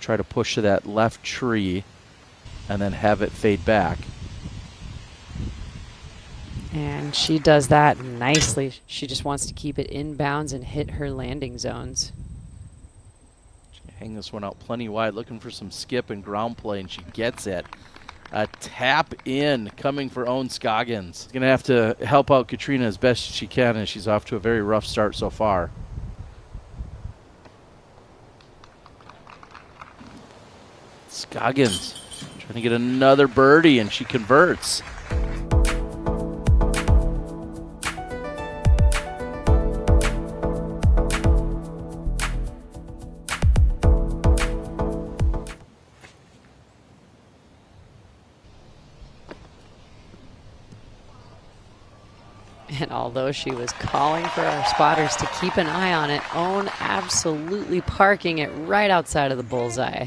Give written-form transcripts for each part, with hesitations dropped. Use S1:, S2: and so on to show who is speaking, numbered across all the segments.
S1: try to push to that left tree and then have it fade back.
S2: And she does that nicely. She just wants to keep it inbounds and hit her landing zones.
S1: Hang this one out plenty wide, looking for some skip and ground play, and she gets it. A tap in coming for Ohn Scoggins. Going to have to help out Katrina as best she can, as she's off to a very rough start so far. Scoggins trying to get another birdie, and she converts.
S2: And although she was calling for our spotters to keep an eye on it, Ohn absolutely parking it right outside of the bullseye.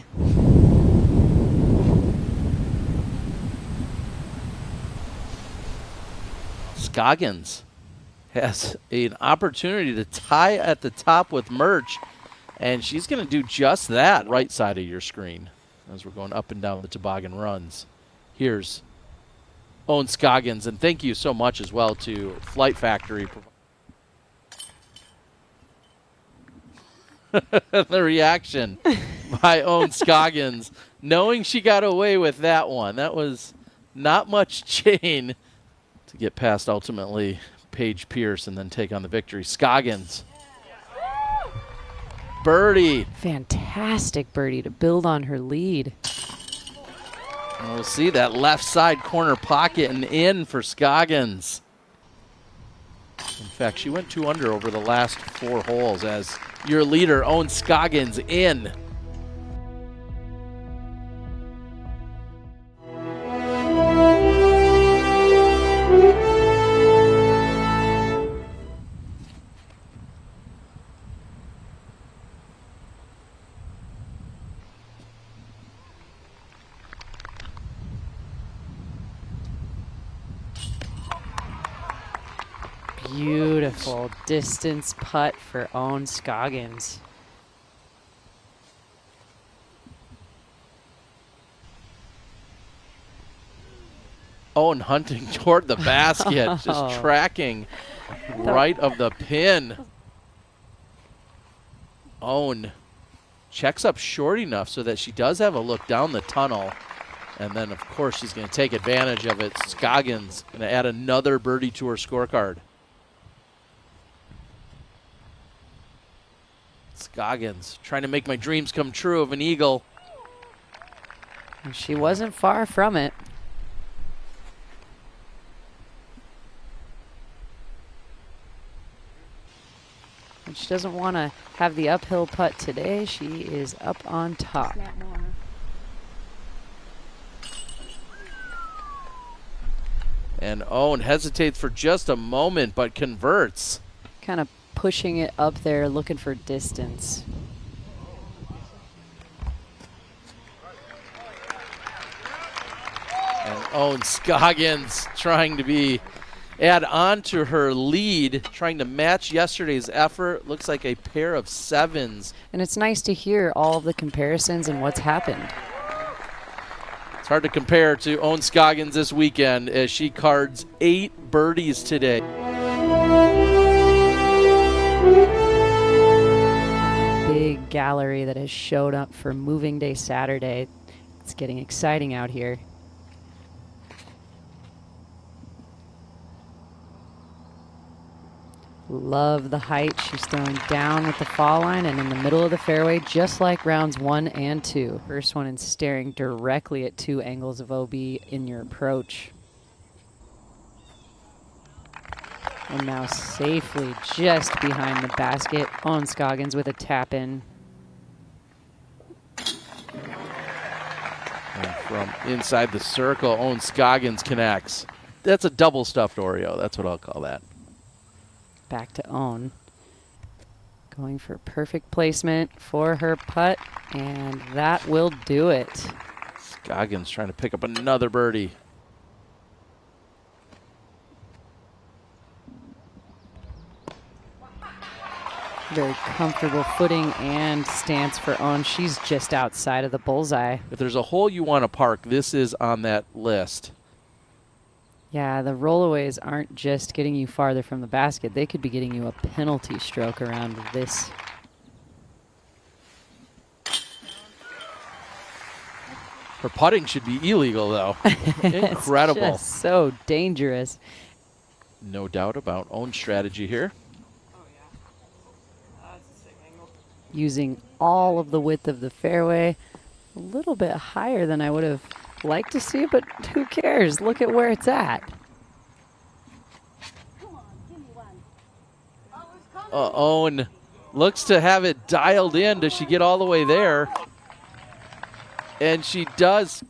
S1: Scoggins has an opportunity to tie at the top with Murch, and she's going to do just that. Right side of your screen as we're going up and down the toboggan runs. Here's Ohn Scoggins, and thank you so much as well to Flight Factory. The reaction by Ohn Scoggins, knowing she got away with that one. That was not much chain to get past ultimately Paige Pierce and then take on the victory. Scoggins. Birdie.
S2: Fantastic birdie to build on her lead.
S1: And we'll see that left side corner pocket and in for Scoggins. In fact, she went 2 under over the last 4 holes as your leader, Ohn Scoggins, in.
S2: Beautiful distance putt for Ohn Scoggins.
S1: Ohn hunting toward the basket, just tracking right of the pin. Ohn checks up short enough so that she does have a look down the tunnel. And then, of course, she's going to take advantage of it. Scoggins going to add another birdie to her scorecard. Scoggins trying to make my dreams come true of an eagle.
S2: And she wasn't far from it. And she doesn't want to have the uphill putt today. She is up on top.
S1: And Ohn hesitates for just a moment, but converts.
S2: Kind of pushing it up there, looking for distance.
S1: And Ohn Scoggins trying to add on to her lead, trying to match yesterday's effort. Looks like a pair of 7s.
S2: And it's nice to hear all of the comparisons and what's happened.
S1: It's hard to compare to Ohn Scoggins this weekend as she cards 8 birdies today.
S2: Big gallery that has showed up for Moving Day Saturday. It's getting exciting out here. Love the height. She's throwing down with the fall line and in the middle of the fairway, just like rounds 1 and 2. First one and staring directly at 2 angles of OB in your approach. And now safely just behind the basket, Ohn Scoggins with a tap in.
S1: And from inside the circle, Ohn Scoggins connects. That's a double stuffed Oreo. That's what I'll call that.
S2: Back to Ohn. Going for perfect placement for her putt, and that will do it.
S1: Scoggins trying to pick up another birdie.
S2: Very comfortable footing and stance for Ohn. She's just outside of the bullseye.
S1: If there's a hole you want to park, this is on that list.
S2: Yeah, the rollaways aren't just getting you farther from the basket. They could be getting you a penalty stroke around this.
S1: Her putting should be illegal, though. Incredible.
S2: It's just so dangerous.
S1: No doubt about Ohn's strategy here.
S2: Using all of the width of the fairway. A little bit higher than I would have liked to see, but who cares? Look at where it's at.
S1: Ohn looks to have it dialed in. Does she get all the way there? And she does.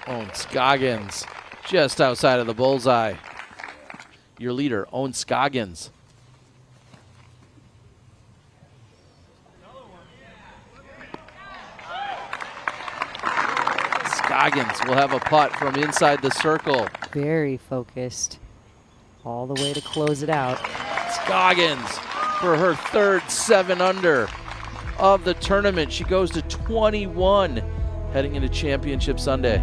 S1: Ohn Scoggins just outside of the bullseye. Your leader, Ohn Scoggins. Scoggins will have a putt from inside the circle.
S2: Very focused. All the way to close it out.
S1: Scoggins for her third 7-under of the tournament. She goes to 21 heading into Championship Sunday.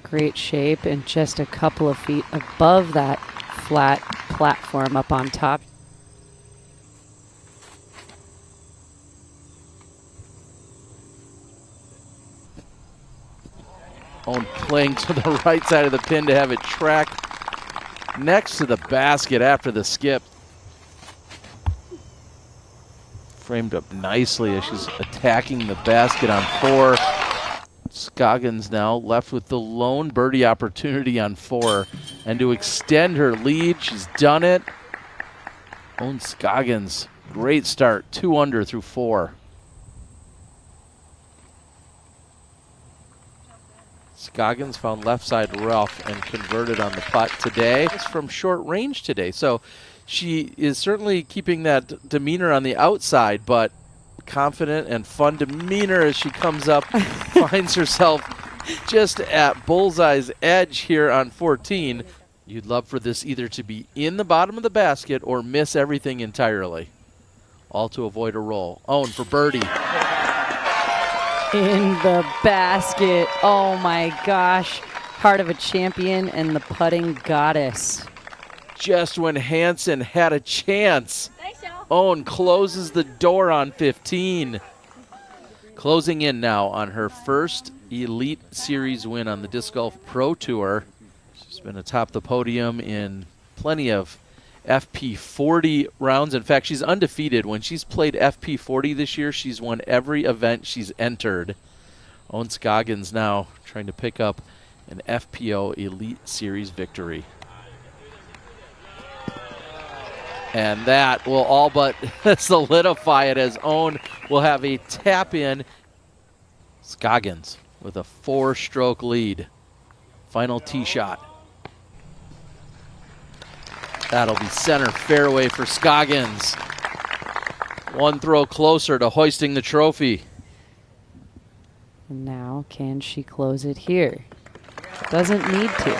S2: Great shape and just a couple of feet above that flat platform up on top.
S1: Ohn playing to the right side of the pin to have it track next to the basket after the skip. Framed up nicely as she's attacking the basket on 4. Scoggins now left with the lone birdie opportunity on 4. And to extend her lead, she's done it. Ohn Scoggins, great start, 2 under through 4. Scoggins found left side rough and converted on the putt today. It's from short range today, so she is certainly keeping that demeanor on the outside, but confident and fun demeanor as she comes up, finds herself just at bullseye's edge here on 14. You'd love for this either to be in the bottom of the basket or miss everything entirely, all to avoid a roll. Ohn for birdie.
S2: In the basket. Oh my gosh. Heart of a champion and the putting goddess.
S1: Just when Hansen had a chance, Ohn closes the door on 15. Closing in now on her first Elite Series win on the Disc Golf Pro Tour. She's been atop the podium in plenty of FP40 rounds. In fact, she's undefeated. When she's played FP40 this year, she's won every event she's entered. Ohn Scoggins now trying to pick up an FPO Elite Series victory. And that will all but solidify it as Ohn will have a tap in. Scoggins with a 4-stroke lead. Final tee shot. That'll be center fairway for Scoggins. One throw closer to hoisting the trophy.
S2: And now, can she close it here? Doesn't need to.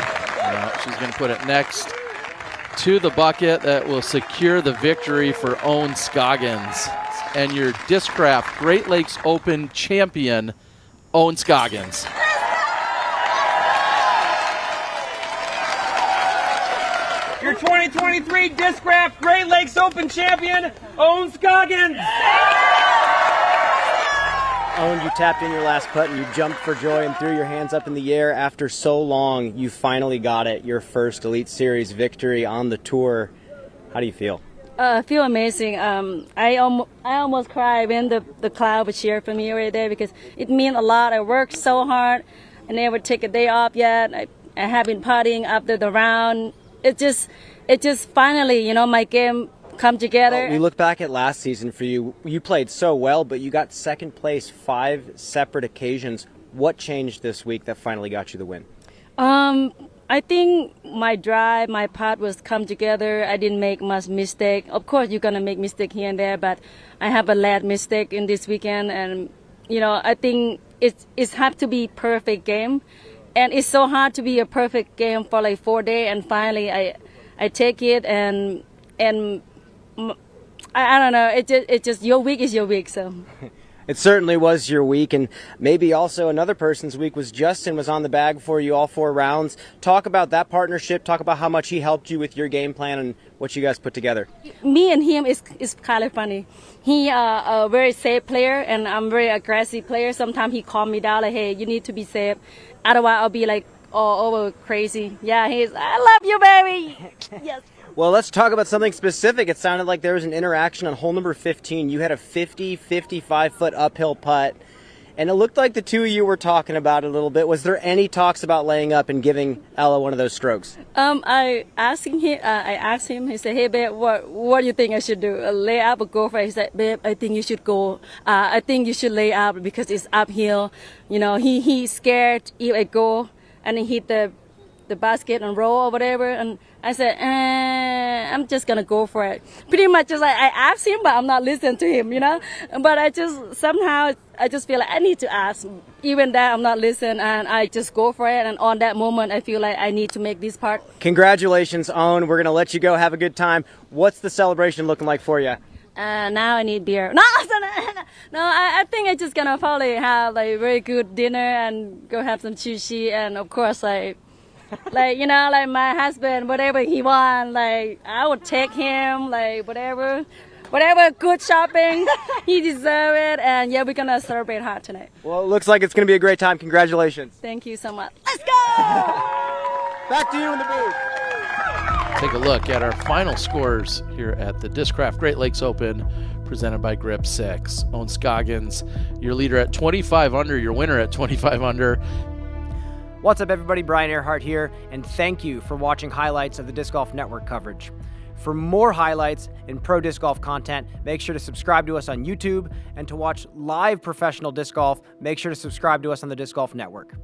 S1: No, she's going to put it next to the bucket that will secure the victory for Ohn Scoggins. And your Discraft Great Lakes Open champion, Ohn Scoggins.
S3: Your 2023 Discraft Great Lakes Open champion, Ohn Scoggins.
S4: Ohn, you tapped in your last putt and you jumped for joy and threw your hands up in the air. After so long, you finally got it, your first Elite Series victory on the tour. How do you feel?
S5: I feel amazing. I almost cried when the crowd cheered for me right there because it means a lot. I worked so hard. I never take a day off yet. I have been partying after the round. It just finally, my game come together.
S4: Well, we look back at last season for you. You played so well, but you got second place 5 separate occasions. What changed this week that finally got you the win?
S5: I I think my drive, my putt was come together. I didn't make much mistake. Of course, you're gonna make mistake here and there, but I have a lad mistake in this weekend, and I think it's have to be perfect game, and it's so hard to be a perfect game for like 4 days, and finally I take it, and I don't know. It just your week is your week, so.
S4: It certainly was your week, and maybe also another person's week was Justin was on the bag for you all 4 rounds. Talk about that partnership. Talk about how much he helped you with your game plan and what you guys put together.
S5: Me and him is kind of funny. He a very safe player, and I'm very aggressive player. Sometimes he calm me down like, hey, you need to be safe. Otherwise, I'll be like all over crazy. Yeah, I love you, baby. Yes.
S4: Well, let's talk about something specific. It sounded like there was an interaction on hole number 15. You had a 55-foot uphill putt, and it looked like the two of you were talking about it a little bit. Was there any talks about laying up and giving Ella one of those strokes?
S5: I asked him. He said, "Hey, babe, what do you think I should do? Lay up or go for it?" He said, "Babe, I think you should go. I think you should lay up because it's uphill. He's scared if I go and he hit the basket and roll or whatever." And I said, I'm just gonna go for it. Pretty much just like I asked him, but I'm not listening to him, But I just feel like I need to ask. Even that I'm not listening, and I just go for it. And on that moment, I feel like I need to make this part.
S4: Congratulations, Ohn. We're gonna let you go. Have a good time. What's the celebration looking like for you?
S5: Now I need beer. No, I think I'm just gonna probably have like very good dinner and go have some sushi, and of course like my husband, whatever he wants, like I would take him, like whatever good shopping, he deserves it, and yeah, we're gonna celebrate hard tonight.
S4: Well, it looks like it's gonna be a great time. Congratulations.
S5: Thank you so much. Let's go!
S4: Back to you in the booth.
S1: Take a look at our final scores here at the Discraft Great Lakes Open, presented by Grip 6. Ohn Scoggins, your leader at 25 under, your winner at 25 under.
S6: What's up, everybody? Brian Earhart here, and thank you for watching highlights of the Disc Golf Network coverage. For more highlights and pro disc golf content, make sure to subscribe to us on YouTube, and to watch live professional disc golf, make sure to subscribe to us on the Disc Golf Network.